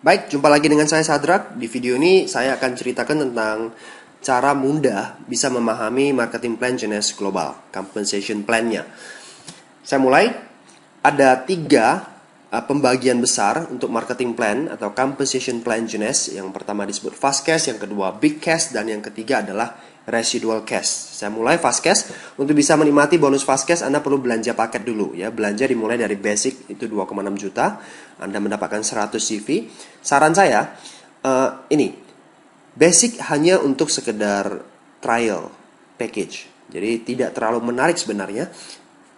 Baik, jumpa lagi dengan saya Sadrak. Di video ini saya akan ceritakan tentang cara mudah bisa memahami marketing plan Genes Global, compensation plan-nya. Saya mulai, ada tiga pembagian besar untuk marketing plan atau compensation plan Genes. Yang pertama disebut fast cash, yang kedua big cash, dan yang ketiga adalah residual cash. Saya mulai fast cash. Untuk bisa menikmati bonus fast cash, Anda perlu belanja paket dulu ya. Belanja dimulai dari basic itu 2,6 juta. Anda mendapatkan 100 CV. Saran saya ini basic hanya untuk sekedar trial package. Jadi tidak terlalu menarik sebenarnya.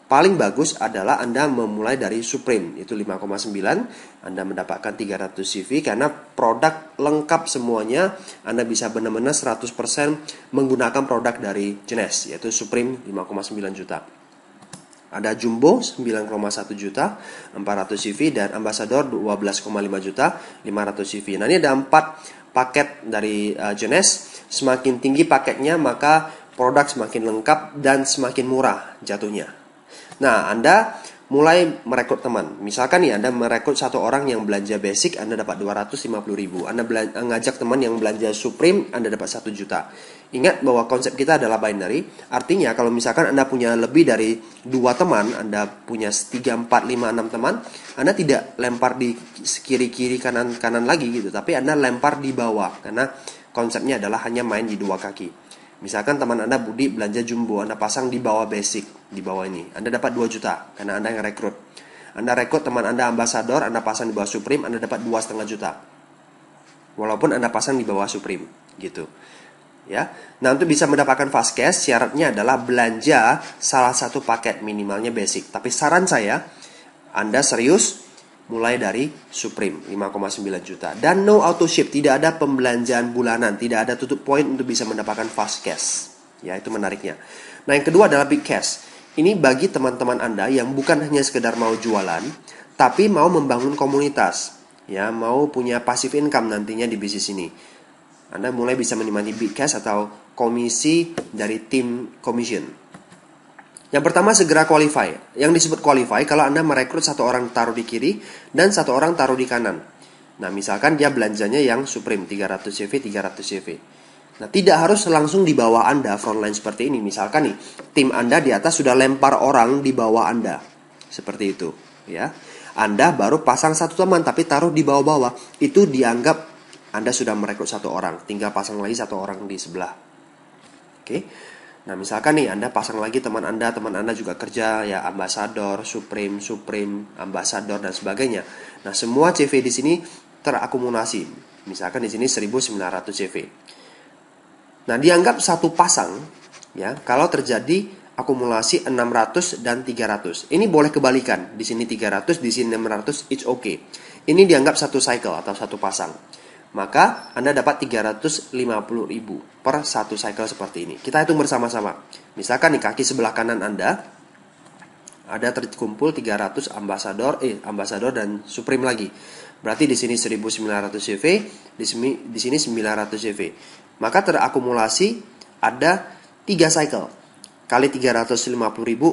Paling bagus adalah Anda memulai dari Supreme, itu 5,9, Anda mendapatkan 300 CV karena produk lengkap semuanya. Anda bisa benar-benar 100% menggunakan produk dari Genes, yaitu Supreme 5,9 juta. Ada Jumbo 9,1 juta, 400 CV, dan Ambassador 12,5 juta, 500 CV. Nah, ini ada 4 paket dari Genes. Semakin tinggi paketnya, maka produk semakin lengkap dan semakin murah jatuhnya. Nah, Anda mulai merekrut teman. Misalkan nih, Anda merekrut satu orang yang belanja basic, Anda dapat 250.000. Anda ngajak teman yang belanja Supreme, Anda dapat 1 juta. Ingat bahwa konsep kita adalah binary. Artinya, kalau misalkan Anda punya lebih dari 2 teman, Anda punya 3, 4, 5, 6 teman, Anda tidak lempar di kiri-kiri, kanan-kanan lagi gitu. Tapi Anda lempar di bawah. Karena konsepnya adalah hanya main di 2 kaki. Misalkan teman Anda Budi belanja Jumbo, Anda pasang di bawah basic, di bawah ini. Anda dapat 2 juta, karena Anda yang rekrut. Anda rekrut teman Anda Ambassador, Anda pasang di bawah Supreme, Anda dapat 2,5 juta. Walaupun Anda pasang di bawah Supreme, gitu. Ya. Nah, untuk bisa mendapatkan fast cash, syaratnya adalah belanja salah satu paket, minimalnya basic. Tapi saran saya, Anda serius, mulai dari Supreme 5,9 juta. Dan no auto ship, tidak ada pembelanjaan bulanan, tidak ada tutup poin untuk bisa mendapatkan fast cash. Ya, itu menariknya. Nah, yang kedua adalah big cash. Ini bagi teman-teman Anda yang bukan hanya sekedar mau jualan, tapi mau membangun komunitas. Ya, mau punya passive income nantinya di bisnis ini. Anda mulai bisa menikmati big cash atau komisi dari tim commission. Yang pertama, segera qualify. Yang disebut qualify, kalau Anda merekrut satu orang taruh di kiri dan satu orang taruh di kanan. Nah, misalkan dia belanjanya yang Supreme, 300 CV, 300 CV. Nah, tidak harus langsung di bawah Anda frontline seperti ini. Misalkan nih, tim Anda di atas sudah lempar orang di bawah Anda. Seperti itu, ya. Anda baru pasang satu teman tapi taruh di bawah-bawah. Itu dianggap Anda sudah merekrut satu orang, tinggal pasang lagi satu orang di sebelah. Oke. Nah, misalkan nih Anda pasang lagi teman Anda juga kerja ya Ambassador, Supreme, Ambassador dan sebagainya. Nah, semua CV di sini terakumulasi. Misalkan di sini 1900 CV. Nah, dianggap satu pasang ya kalau terjadi akumulasi 600 dan 300. Ini boleh kebalikan. Di sini 300, di sini 600, it's okay. Ini dianggap satu cycle atau satu pasang. Maka Anda dapat 350.000 per satu cycle seperti ini. Kita hitung bersama-sama. Misalkan di kaki sebelah kanan Anda ada terkumpul 300 Ambassador dan Supreme lagi. Berarti di sini 1900 CV, di sini 900 CV. Maka terakumulasi ada 3 cycle. Kali 350.000,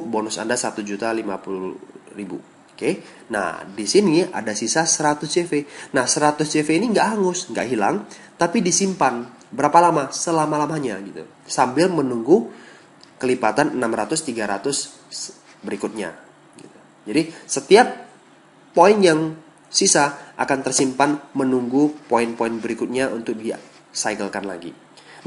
bonus Anda 1.050.000. Oke, nah di sini ada sisa 100 CV. Nah, 100 CV ini nggak hangus, nggak hilang, tapi disimpan berapa lama? Selama-lamanya gitu. Sambil menunggu kelipatan 600, 300 berikutnya. Gitu. Jadi setiap poin yang sisa akan tersimpan menunggu poin-poin berikutnya untuk di-cyclekan lagi.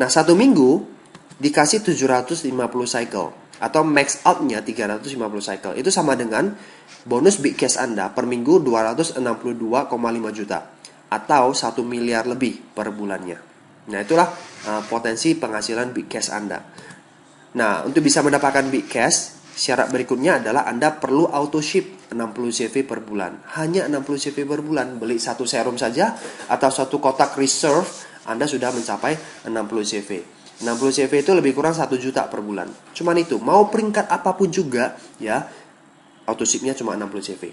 Nah, 1 minggu dikasih 750 cycle atau max out-nya 350 cycle. Itu sama dengan bonus big cash Anda per minggu 262,5 juta atau 1 miliar lebih per bulannya. Nah, itulah potensi penghasilan big cash Anda. Nah, untuk bisa mendapatkan big cash, syarat berikutnya adalah Anda perlu auto ship 60 CV per bulan. Hanya 60 CV per bulan. Beli satu serum saja atau satu kotak reserve, Anda sudah mencapai 60 CV. 60 CV itu lebih kurang 1 juta per bulan. Cuman itu, mau peringkat apapun juga ya, auto shipnya cuma 60 CV.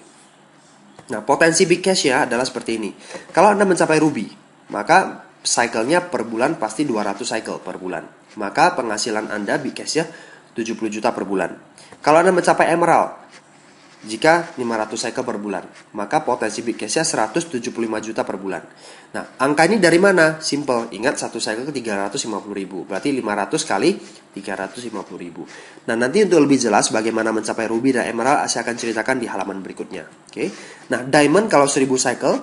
Nah, potensi big cash ya adalah seperti ini. Kalau Anda mencapai Ruby, maka cycle-nya per bulan pasti 200 cycle per bulan. Maka penghasilan Anda big cash ya 70 juta per bulan. Kalau Anda mencapai Emerald, Jika 500 cycle per bulan, maka potensi big cashnya 175 juta per bulan. Nah, angka ini dari mana? Simple, ingat satu cycle ke 350 ribu, berarti 500 kali 350 ribu. Nah, nanti untuk lebih jelas bagaimana mencapai ruby dan emerald, saya akan ceritakan di halaman berikutnya. Oke. Nah, diamond kalau 1000 cycle,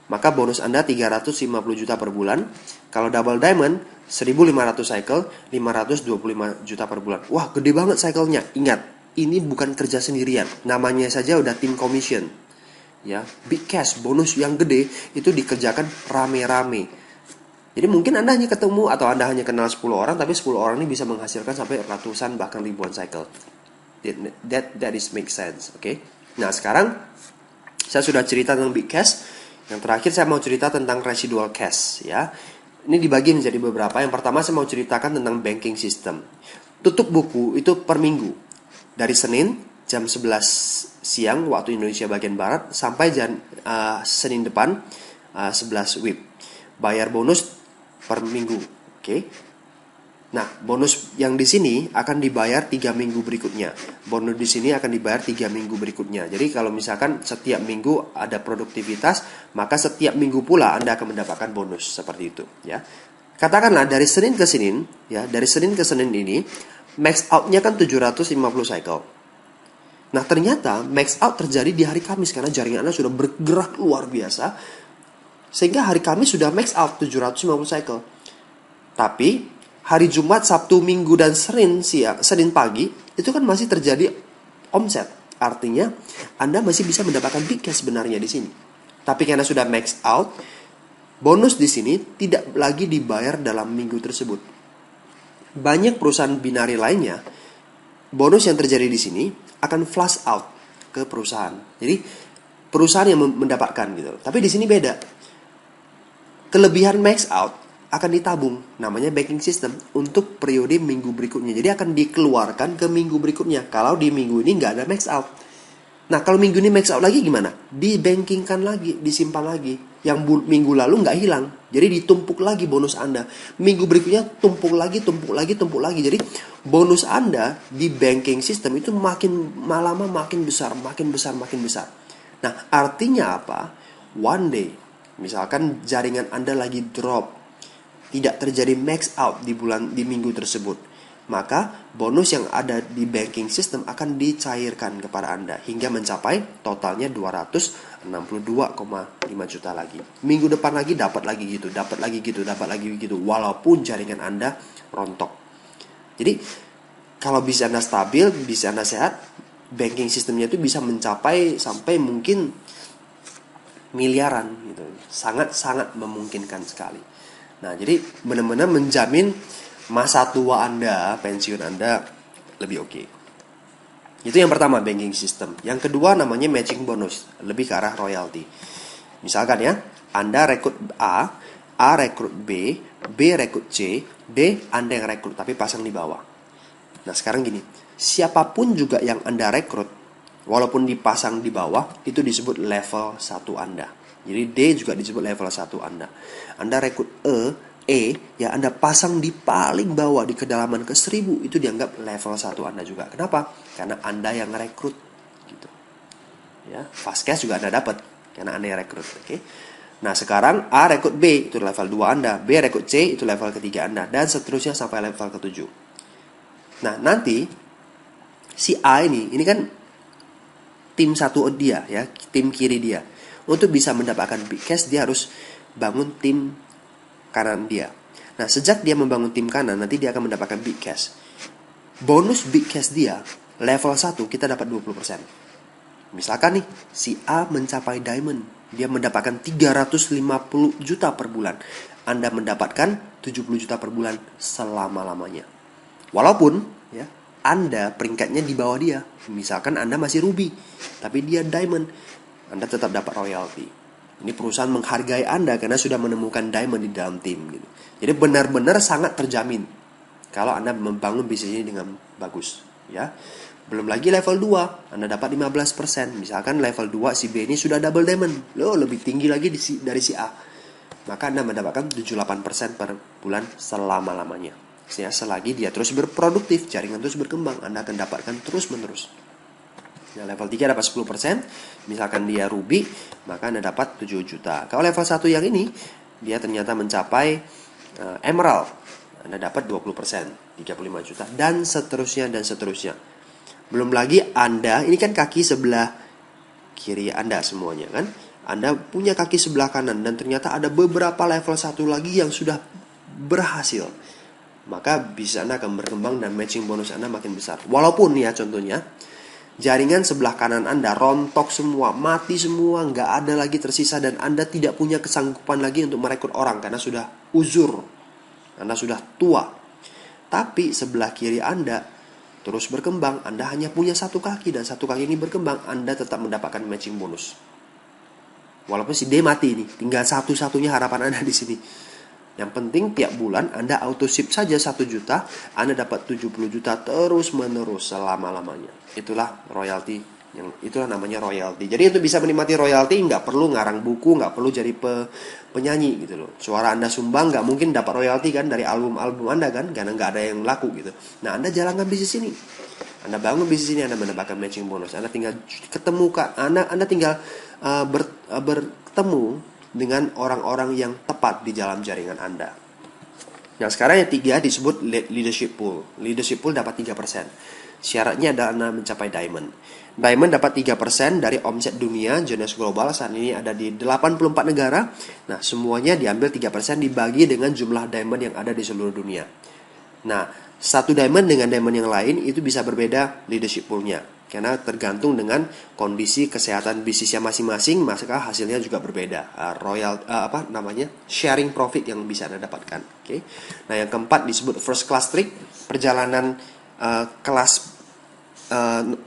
maka bonus Anda 350 juta per bulan. Kalau double diamond, 1500 cycle, 525 juta per bulan. Wah, gede banget cycle-nya. Ingat, ini bukan kerja sendirian, namanya saja udah tim commission, ya. Big cash, bonus yang gede itu dikerjakan rame-rame. Jadi mungkin Anda hanya ketemu atau Anda hanya kenal 10 orang, tapi 10 orang ini bisa menghasilkan sampai ratusan bahkan ribuan cycle. That is make sense, oke? Okay? Nah, sekarang saya sudah cerita tentang big cash. Yang terakhir saya mau cerita tentang residual cash, ya. Ini dibagi menjadi beberapa. Yang pertama saya mau ceritakan tentang banking system. Tutup buku itu per minggu. Dari Senin jam 11 siang waktu Indonesia bagian Barat sampai Senin depan 11 WIB. Bayar bonus per minggu, oke? Nah, bonus yang di sini akan dibayar 3 minggu berikutnya. Bonus di sini akan dibayar 3 minggu berikutnya. Jadi kalau misalkan setiap minggu ada produktivitas, maka setiap minggu pula Anda akan mendapatkan bonus seperti itu, ya. Katakanlah dari Senin ke Senin, ya, dari Senin ke Senin ini max out-nya kan 750 cycle. Nah, ternyata max out terjadi di hari Kamis karena jaringan Anda sudah bergerak luar biasa. Sehingga hari Kamis sudah max out 750 cycle. Tapi hari Jumat, Sabtu, Minggu dan Senin pagi itu kan masih terjadi omset. Artinya Anda masih bisa mendapatkan big cash sebenarnya di sini. Tapi karena sudah max out, bonus di sini tidak lagi dibayar dalam minggu tersebut. Banyak perusahaan binari lainnya, bonus yang terjadi di sini akan flush out ke perusahaan. Jadi perusahaan yang mendapatkan gitu. Tapi di sini beda. Kelebihan max out akan ditabung, namanya banking system, untuk periode minggu berikutnya. Jadi akan dikeluarkan ke minggu berikutnya. Kalau di minggu ini nggak ada max out. Nah, kalau minggu ini max out lagi gimana? Dibankingkan lagi, disimpan lagi. Yang minggu lalu nggak hilang. Jadi ditumpuk lagi bonus Anda. Minggu berikutnya tumpuk lagi. Jadi bonus Anda di banking system itu makin lama makin besar. Nah, artinya apa? One day, misalkan jaringan Anda lagi drop, tidak terjadi max out di minggu tersebut, maka bonus yang ada di banking system akan dicairkan kepada Anda hingga mencapai totalnya 262,5 juta lagi. Minggu depan lagi dapat lagi gitu, walaupun jaringan Anda rontok. Jadi kalau bisa Anda stabil, bisa Anda sehat, banking systemnya itu bisa mencapai sampai mungkin miliaran gitu. Sangat memungkinkan sekali. Nah, jadi benar-benar menjamin masa tua Anda, pensiun Anda lebih oke. Itu yang pertama, banking system. Yang kedua namanya matching bonus, lebih ke arah royalty. Misalkan ya, Anda rekrut A rekrut B rekrut C, D Anda yang rekrut tapi pasang di bawah. Nah, sekarang gini, siapapun juga yang Anda rekrut, walaupun dipasang di bawah, itu disebut level 1 Anda. Jadi D juga disebut level 1 Anda. Anda rekrut E yang Anda pasang di paling bawah di kedalaman ke 1000, itu dianggap level 1 Anda juga. Kenapa? Karena Anda yang rekrut gitu. Ya, fast cash juga Anda dapat karena Anda yang rekrut, oke? Nah, sekarang A rekrut B itu level 2 Anda, B rekrut C itu level ketiga Anda, dan seterusnya sampai level ke-7. Nah, nanti si A ini kan tim satu dia ya, tim kiri dia. Untuk bisa mendapatkan big cash, dia harus bangun tim kanan dia. Nah, sejak dia membangun tim kanan, nanti dia akan mendapatkan big cash. Bonus big cash dia, level 1 kita dapat 20%. Misalkan nih, si A mencapai diamond, dia mendapatkan 350 juta per bulan. Anda mendapatkan 70 juta per bulan selama-lamanya. Walaupun ya, Anda peringkatnya di bawah dia. Misalkan Anda masih ruby, tapi dia diamond, Anda tetap dapat royalty. Ini perusahaan menghargai Anda karena sudah menemukan diamond di dalam tim gitu. Jadi benar-benar sangat terjamin kalau Anda membangun bisnis ini dengan bagus, ya. Belum lagi level 2, Anda dapat 15%. Misalkan level 2 si B ini sudah double diamond, lebih tinggi lagi dari si A. Maka Anda mendapatkan 78% per bulan selama-lamanya. Selagi dia terus berproduktif, jaringan terus berkembang, Anda akan dapatkan terus-menerus. Nah, level 3 dapat 10%, misalkan dia ruby, maka Anda dapat 7 juta. Kalau level 1 yang ini, dia ternyata mencapai emerald, Anda dapat 20%, 35 juta, dan seterusnya, dan seterusnya. Belum lagi Anda, ini kan kaki sebelah kiri Anda semuanya kan. Anda punya kaki sebelah kanan, dan ternyata ada beberapa level 1 lagi yang sudah berhasil. Maka bisa Anda akan berkembang dan matching bonus Anda makin besar. Walaupun ya contohnya, jaringan sebelah kanan Anda rontok semua, mati semua, nggak ada lagi tersisa, dan Anda tidak punya kesanggupan lagi untuk merekrut orang karena sudah uzur, Anda sudah tua. Tapi sebelah kiri Anda terus berkembang, Anda hanya punya satu kaki, dan satu kaki ini berkembang, Anda tetap mendapatkan matching bonus. Walaupun si D mati nih, tinggal satu-satunya harapan Anda di sini. Yang penting tiap bulan Anda auto ship saja 1 juta, Anda dapat 70 juta terus menerus selama-lamanya. Itulah royalty, itulah namanya royalty. Jadi untuk bisa menikmati royalty nggak perlu ngarang buku, nggak perlu jadi penyanyi gitu loh. Suara Anda sumbang nggak mungkin dapat royalty kan dari album-album Anda kan, karena nggak ada yang laku gitu. Nah, Anda jalankan bisnis ini, Anda bangun bisnis ini, Anda mendapatkan matching bonus. Anda tinggal ketemu Anda tinggal bertemu dengan orang-orang yang tepat di dalam jaringan Anda. Nah, sekarang yang 3 disebut leadership pool. Leadership pool dapat 3%. Syaratnya adalah Anda mencapai diamond. Diamond dapat 3% dari omset dunia. Jonas Global saat ini ada di 84 negara. Nah, semuanya diambil 3% dibagi dengan jumlah diamond yang ada di seluruh dunia. Nah, satu diamond dengan diamond yang lain itu bisa berbeda leadership pool-nya. Karena tergantung dengan kondisi kesehatan bisnisnya masing-masing, maka hasilnya juga berbeda. Sharing profit yang bisa Anda dapatkan. Oke. Nah, yang keempat disebut first class trick, perjalanan kelas 1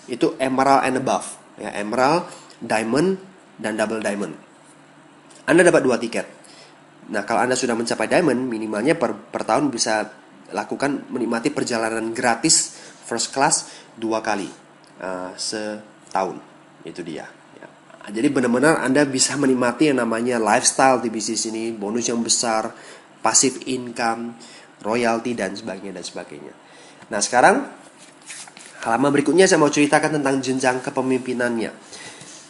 itu emerald and above. Ya, emerald, diamond, dan double diamond. Anda dapat 2 tiket. Nah, kalau Anda sudah mencapai diamond, minimalnya per tahun bisa lakukan menikmati perjalanan gratis first class 2 kali setahun. Itu dia ya. Jadi benar-benar Anda bisa menikmati yang namanya lifestyle di bisnis ini, bonus yang besar, passive income, royalty, dan sebagainya. Nah, sekarang halaman berikutnya saya mau ceritakan tentang jenjang kepemimpinannya.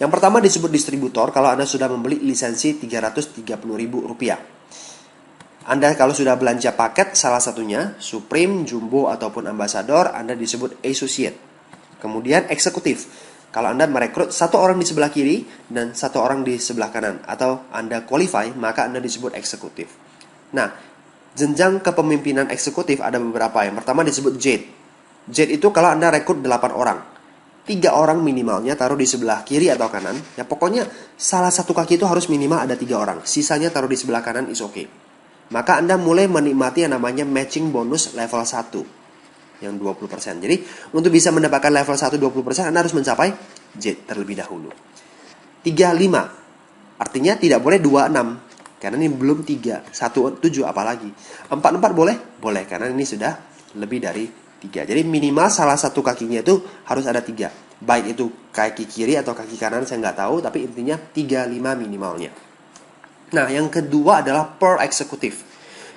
Yang pertama disebut distributor. Kalau Anda sudah membeli lisensi Rp330.000. Anda kalau sudah belanja paket salah satunya Supreme, Jumbo, ataupun Ambassador, Anda disebut associate. Kemudian eksekutif. Kalau Anda merekrut 1 orang di sebelah kiri dan 1 orang di sebelah kanan, atau Anda qualify, maka Anda disebut eksekutif. Nah, jenjang kepemimpinan eksekutif ada beberapa. Yang pertama disebut Jade. Jade itu kalau Anda rekrut 8 orang, 3 orang minimalnya taruh di sebelah kiri atau kanan. Ya pokoknya salah satu kaki itu harus minimal ada 3 orang. Sisanya taruh di sebelah kanan is okay. Maka Anda mulai menikmati yang namanya matching bonus level 1 yang 20%. Jadi untuk bisa mendapatkan level 1 20%, Anda harus mencapai Jade terlebih dahulu. 35 artinya tidak boleh 26, karena ini belum 3, 1, 7 apalagi. 4 boleh? Boleh, karena ini sudah lebih dari 3. Jadi minimal salah satu kakinya itu harus ada 3. Baik itu kaki kiri atau kaki kanan saya nggak tahu, tapi intinya 35 minimalnya. Nah, yang kedua adalah per eksekutif.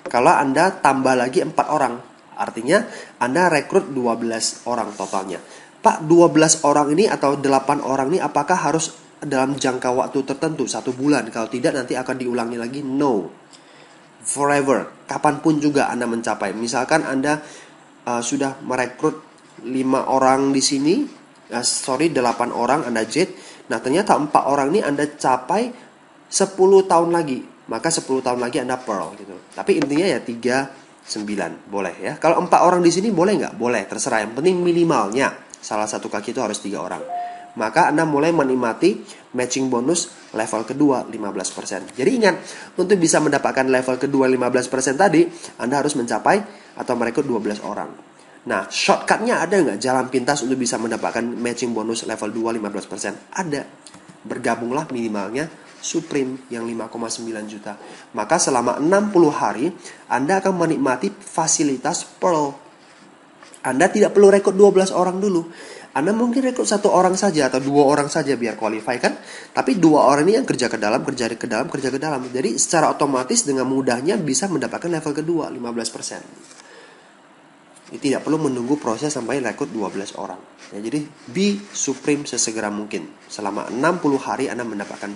Kalau Anda tambah lagi 4 orang, artinya Anda rekrut 12 orang totalnya. Pak, 12 orang ini atau 8 orang ini apakah harus dalam jangka waktu tertentu 1 bulan? Kalau tidak nanti akan diulangi lagi? No. Forever. Kapanpun juga Anda mencapai. Misalkan Anda sudah merekrut 5 orang di sini, 8 orang Anda Jade. Nah, ternyata 4 orang ini Anda capai 10 tahun lagi, maka 10 tahun lagi Anda Pearl gitu. Tapi intinya ya 39 boleh ya. Kalau 4 orang di sini boleh nggak? Boleh, terserah. Yang penting minimalnya salah satu kaki itu harus 3 orang. Maka Anda mulai menikmati matching bonus level kedua 15%. Jadi ingat, untuk bisa mendapatkan level kedua 15% tadi, Anda harus mencapai atau merekrut 12 orang. Nah, shortcutnya ada nggak? Jalan pintas untuk bisa mendapatkan matching bonus level 2 15%? Ada. Bergabunglah minimalnya Supreme yang 5,9 juta. Maka selama 60 hari Anda akan menikmati fasilitas Pearl. Anda tidak perlu rekrut 12 orang dulu. Anda mungkin rekrut 1 orang saja atau 2 orang saja biar qualify kan. Tapi 2 orang ini yang kerja ke dalam. Jadi secara otomatis dengan mudahnya bisa mendapatkan level kedua 15%. Tidak perlu menunggu proses sampai rekrut 12 orang. Ya, jadi be supreme sesegera mungkin. Selama 60 hari Anda mendapatkan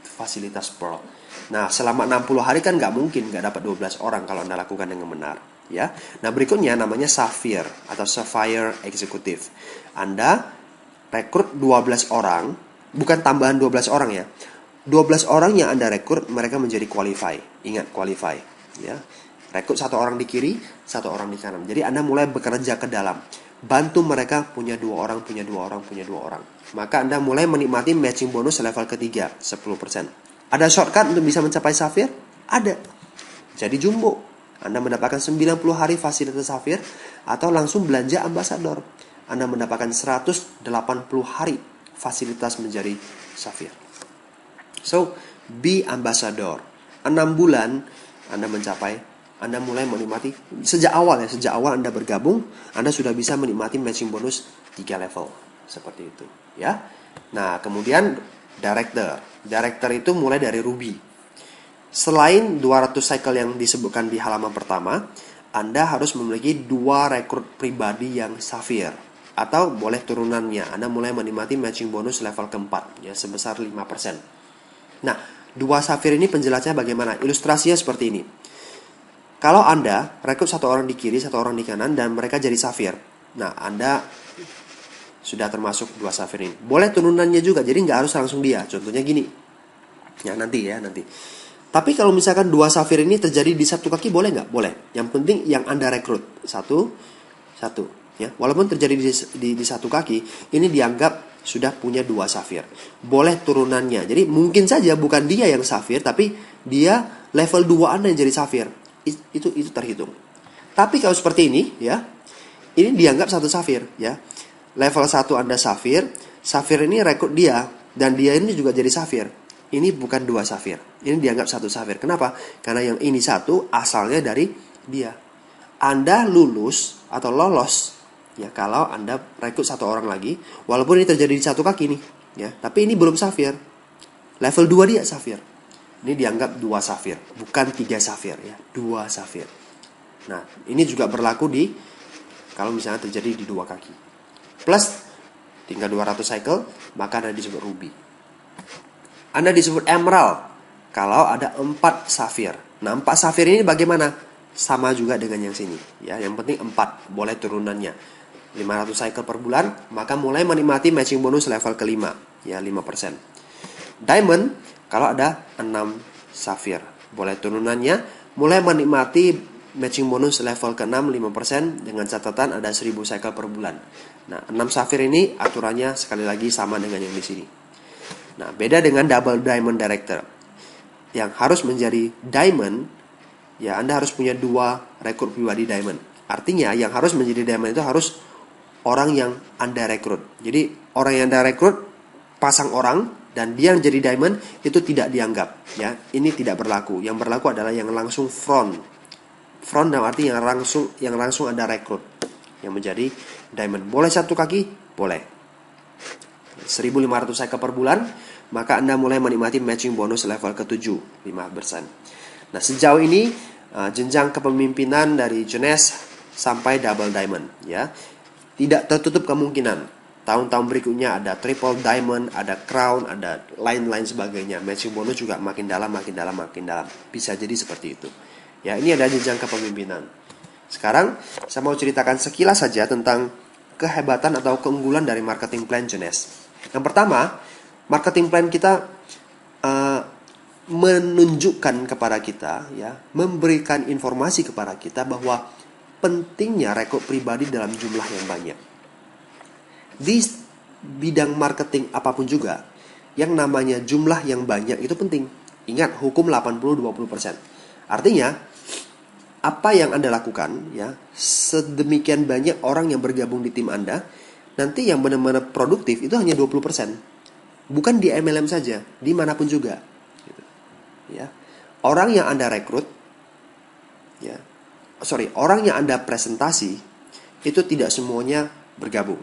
fasilitas Pearl. Nah, selama 60 hari kan nggak mungkin nggak dapat 12 orang kalau Anda lakukan dengan benar. Ya. Nah, berikutnya namanya Sapphire atau Sapphire Executive. Anda rekrut 12 orang, bukan tambahan 12 orang ya. 12 orang yang Anda rekrut, mereka menjadi qualify. Ingat, qualify. Ya. Rekrut satu orang di kiri, satu orang di kanan. Jadi Anda mulai bekerja ke dalam. Bantu mereka punya 2 orang, punya 2 orang, punya 2 orang. Maka Anda mulai menikmati matching bonus level ketiga, 10%. Ada shortcut untuk bisa mencapai Sapphire? Ada. Jadi jumbo. Anda mendapatkan 90 hari fasilitas Sapphire atau langsung belanja Ambassador. Anda mendapatkan 180 hari fasilitas menjadi Sapphire. So, be Ambassador. 6 bulan Anda mulai menikmati sejak awal Anda bergabung, Anda sudah bisa menikmati matching bonus 3 level seperti itu, ya. Nah, kemudian director itu mulai dari Ruby. Selain 200 cycle yang disebutkan di halaman pertama, Anda harus memiliki 2 rekrut pribadi yang Sapphire atau boleh turunannya. Anda mulai menikmati matching bonus level keempat ya sebesar 5%. Nah, 2 Sapphire ini penjelasannya bagaimana? Ilustrasinya seperti ini. Kalau Anda rekrut 1 orang di kiri, 1 orang di kanan, dan mereka jadi Sapphire. Nah, Anda sudah termasuk 2 Sapphire ini. Boleh turunannya juga, jadi nggak harus langsung dia. Contohnya gini. Ya, nanti. Tapi kalau misalkan 2 Sapphire ini terjadi di satu kaki, boleh nggak? Boleh. Yang penting yang Anda rekrut. Satu. Ya. Walaupun terjadi di satu kaki, ini dianggap sudah punya 2 Sapphire. Boleh turunannya. Jadi mungkin saja bukan dia yang Sapphire, tapi dia level 2 Anda yang jadi Sapphire. Itu terhitung. Tapi kalau seperti ini ya, ini dianggap 1 Sapphire ya. Level 1 Anda Sapphire ini rekrut dia dan dia ini juga jadi Sapphire. Ini bukan 2 Sapphire. Ini dianggap 1 Sapphire. Kenapa? Karena yang ini 1 asalnya dari dia. Anda lulus atau lolos ya kalau Anda rekrut 1 orang lagi, walaupun ini terjadi di satu kaki nih ya, tapi ini belum Sapphire. Level 2 dia Sapphire. Ini dianggap 2 Sapphire, bukan 3 Sapphire ya, 2 Sapphire. Nah, ini juga berlaku kalau misalnya terjadi di 2 kaki. Plus tinggal 200 cycle, maka Anda disebut Ruby. Anda disebut Emerald kalau ada 4 Sapphire. Nah, 4 Sapphire ini bagaimana? Sama juga dengan yang sini ya, yang penting 4, boleh turunannya. 500 cycle per bulan, maka mulai menikmati matching bonus level kelima ya, 5%. Diamond kalau ada 6 Sapphire, boleh turunannya, mulai menikmati matching bonus level ke-6 5% dengan catatan ada 1000 cycle per bulan. Nah, 6 Sapphire ini aturannya sekali lagi sama dengan yang di sini. Nah, beda dengan double diamond director. Yang harus menjadi diamond ya, Anda harus punya 2 rekrut pribadi diamond. Artinya yang harus menjadi diamond itu harus orang yang Anda rekrut. Jadi orang yang Anda rekrut pasang orang dan dia yang jadi diamond itu tidak dianggap ya, ini tidak berlaku. Yang berlaku adalah yang langsung front dalam arti yang langsung Anda rekrut yang menjadi diamond. Boleh 1 kaki? Boleh. 1.500 cycle per bulan, maka Anda mulai menikmati matching bonus level ke-7 5%. Nah, sejauh ini jenjang kepemimpinan dari Jones sampai double diamond ya. Tidak tertutup kemungkinan tahun-tahun berikutnya ada triple diamond, ada crown, ada lain-lain sebagainya. Matching bonus juga makin dalam. Bisa jadi seperti itu. Ya, ini ada jenjang kepemimpinan. Sekarang saya mau ceritakan sekilas saja tentang kehebatan atau keunggulan dari marketing plan Jones. Yang pertama, marketing plan kita menunjukkan kepada kita ya, memberikan informasi kepada kita bahwa pentingnya rekrut pribadi dalam jumlah yang banyak. Di bidang marketing apapun juga, yang namanya jumlah yang banyak itu penting. Ingat, hukum 80-20%. Artinya, apa yang Anda lakukan, ya, sedemikian banyak orang yang bergabung di tim Anda, nanti yang benar-benar produktif itu hanya 20%. Bukan di MLM saja, dimanapun juga. Gitu. Ya. Orang yang Anda rekrut, orang yang Anda presentasi, itu tidak semuanya bergabung.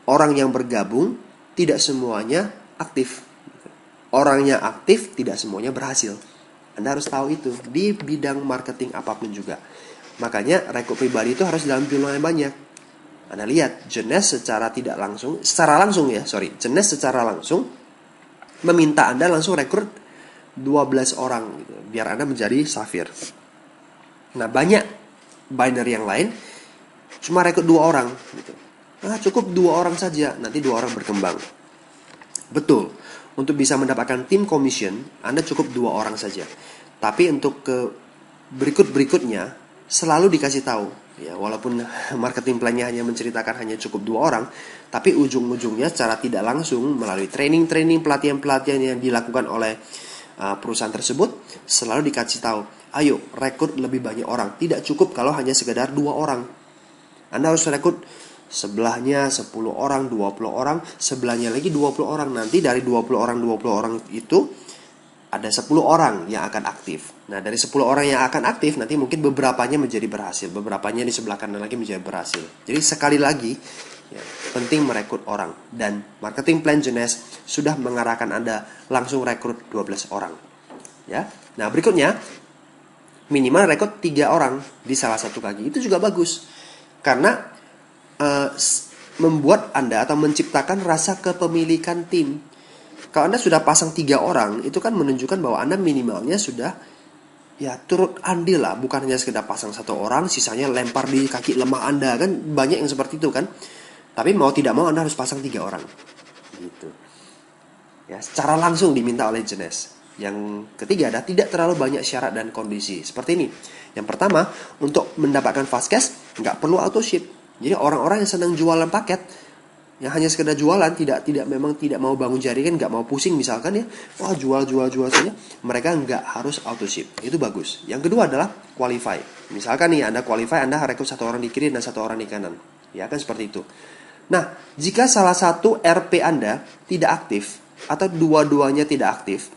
Orang yang bergabung tidak semuanya aktif. Orang yang aktif tidak semuanya berhasil. Anda harus tahu itu di bidang marketing apapun juga. Makanya rekrut pribadi itu harus dalam jumlah yang banyak. Anda lihat, Jeunesse secara langsung secara langsung meminta Anda langsung rekrut 12 orang gitu, biar Anda menjadi Safir. Nah, banyak binary yang lain cuma rekrut 2 orang gitu. Nah, cukup 2 orang saja, nanti 2 orang berkembang. Betul, untuk bisa mendapatkan tim commission, Anda cukup 2 orang saja. Tapi untuk ke berikutnya selalu dikasih tahu. Ya, walaupun marketing plan-nya hanya menceritakan hanya cukup 2 orang, tapi ujung-ujungnya secara tidak langsung melalui training-training, pelatihan-pelatihan yang dilakukan oleh perusahaan tersebut, selalu dikasih tahu, ayo rekrut lebih banyak orang. Tidak cukup kalau hanya sekedar 2 orang. Anda harus rekrut sebelahnya 10 orang, 20 orang, sebelahnya lagi 20 orang. Nanti dari 20 orang itu ada 10 orang yang akan aktif. Nah, dari 10 orang yang akan aktif, nanti mungkin beberapanya menjadi berhasil, beberapanya di sebelah kanan lagi menjadi berhasil. Jadi sekali lagi, ya, penting merekrut orang. Dan marketing plan Jeunesse sudah mengarahkan Anda langsung rekrut 12 orang. Ya. Nah, berikutnya, minimal rekrut 3 orang di salah satu kaki. Itu juga bagus. Karena membuat Anda atau menciptakan rasa kepemilikan tim. Kalau Anda sudah pasang 3 orang, itu kan menunjukkan bahwa Anda minimalnya sudah ya turut andil lah, bukan hanya sekedar pasang 1 orang, sisanya lempar di kaki lemah Anda, kan banyak yang seperti itu kan. Tapi mau tidak mau Anda harus pasang 3 orang. Gitu. Ya, secara langsung diminta oleh Jeunesse. Yang ketiga adalah tidak terlalu banyak syarat dan kondisi. Seperti ini. Yang pertama, untuk mendapatkan fast cash nggak perlu auto ship. Jadi orang-orang yang senang jualan paket, yang hanya sekedar jualan, tidak mau bangun jaringan, nggak mau pusing misalkan ya, wah jual saja, mereka nggak harus auto ship. Itu bagus. Yang kedua adalah qualify. Misalkan nih Anda qualify, Anda rekrut 1 orang di kiri dan 1 orang di kanan, ya kan seperti itu. Nah, jika salah satu RP Anda tidak aktif atau dua-duanya tidak aktif,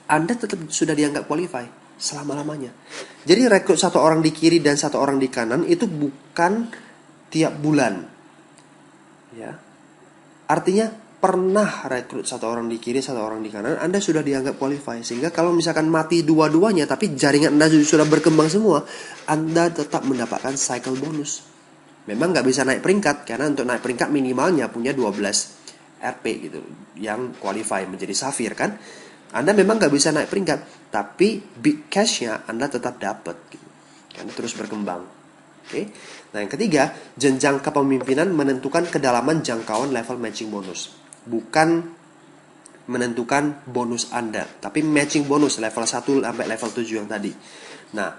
Anda tetap sudah dianggap qualify selama-lamanya. Jadi rekrut 1 orang di kiri dan 1 orang di kanan itu bukan tiap bulan. Ya. Artinya pernah rekrut 1 orang di kiri, 1 orang di kanan, Anda sudah dianggap qualify. Sehingga kalau misalkan mati dua-duanya, tapi jaringan Anda sudah berkembang semua, Anda tetap mendapatkan cycle bonus. Memang nggak bisa naik peringkat, karena untuk naik peringkat minimalnya punya 12 RP gitu, yang qualify menjadi Safir kan. Anda memang nggak bisa naik peringkat, tapi big cash-nya Anda tetap dapat gitu. Anda terus berkembang. Oke. Nah, yang ketiga, jenjang kepemimpinan menentukan kedalaman jangkauan level matching bonus. Bukan menentukan bonus Anda, tapi matching bonus level 1 sampai level 7 yang tadi. Nah,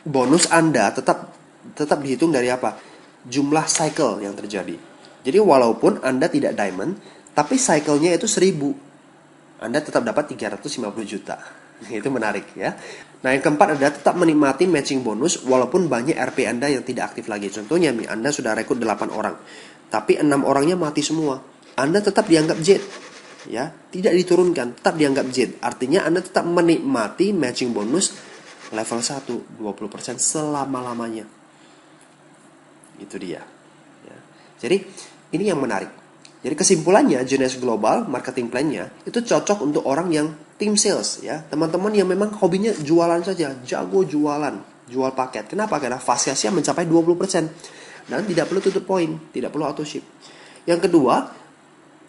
bonus Anda tetap dihitung dari apa? Jumlah cycle yang terjadi. Jadi walaupun Anda tidak diamond, tapi cycle-nya itu 1000, Anda tetap dapat 350 juta. Itu menarik ya. Nah, yang keempat adalah tetap menikmati matching bonus walaupun banyak RP Anda yang tidak aktif lagi. Contohnya nih, Anda sudah rekrut 8 orang, tapi 6 orangnya mati semua. Anda tetap dianggap jet. Ya, tidak diturunkan, tetap dianggap jet. Artinya Anda tetap menikmati matching bonus level 1 20% selama-lamanya. Itu dia. Ya. Jadi, ini yang menarik. Jadi kesimpulannya, Jeunesse Global marketing plan-nya itu cocok untuk orang yang tim sales ya. Teman-teman yang memang hobinya jualan saja, jago jualan, jual paket. Kenapa? Karena fast cash-nya mencapai 20% dan tidak perlu tutup poin, tidak perlu auto ship. Yang kedua,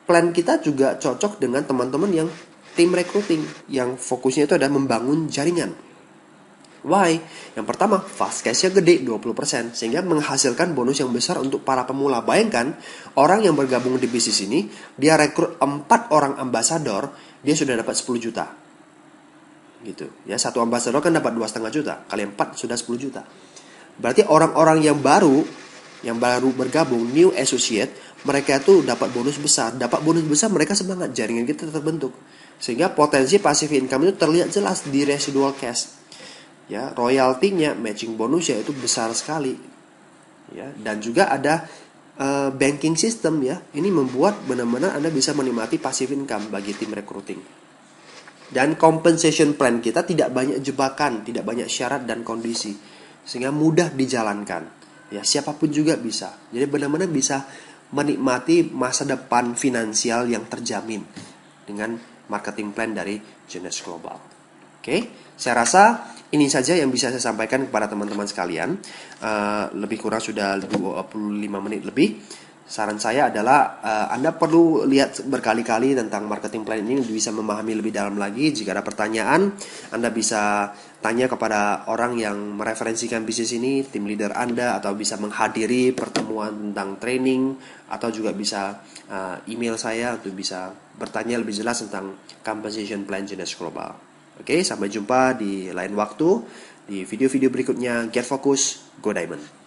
plan kita juga cocok dengan teman-teman yang tim recruiting yang fokusnya itu adalah membangun jaringan. Why? Yang pertama, fast cash-nya gede 20%, sehingga menghasilkan bonus yang besar untuk para pemula. Bayangkan, orang yang bergabung di bisnis ini, dia rekrut 4 orang ambasador, dia sudah dapat 10 juta. Gitu. Ya, satu ambasador kan dapat 2,5 juta, kali 4 sudah 10 juta. Berarti orang-orang yang baru bergabung, new associate, mereka tuh dapat bonus besar. Dapat bonus besar, mereka semangat, jaringan kita terbentuk. Sehingga potensi passive income itu terlihat jelas di residual cash. Ya, royaltinya, matching bonusnya itu besar sekali. Ya, dan juga ada banking system ya. Ini membuat benar-benar Anda bisa menikmati passive income bagi tim recruiting. Dan compensation plan kita tidak banyak jebakan, tidak banyak syarat dan kondisi, sehingga mudah dijalankan. Ya, siapapun juga bisa. Jadi benar-benar bisa menikmati masa depan finansial yang terjamin dengan marketing plan dari Jeunesse Global. Oke, saya rasa Ini saja yang bisa saya sampaikan kepada teman-teman sekalian. Lebih kurang sudah 25 menit lebih. Saran saya adalah Anda perlu lihat berkali-kali tentang marketing plan ini, bisa memahami lebih dalam lagi. Jika ada pertanyaan, Anda bisa tanya kepada orang yang mereferensikan bisnis ini, tim leader Anda, atau bisa menghadiri pertemuan tentang training, atau juga bisa email saya untuk bisa bertanya lebih jelas tentang compensation plan Genius Global. Oke, sampai jumpa di lain waktu di video-video berikutnya. Get Focus, Go Diamond.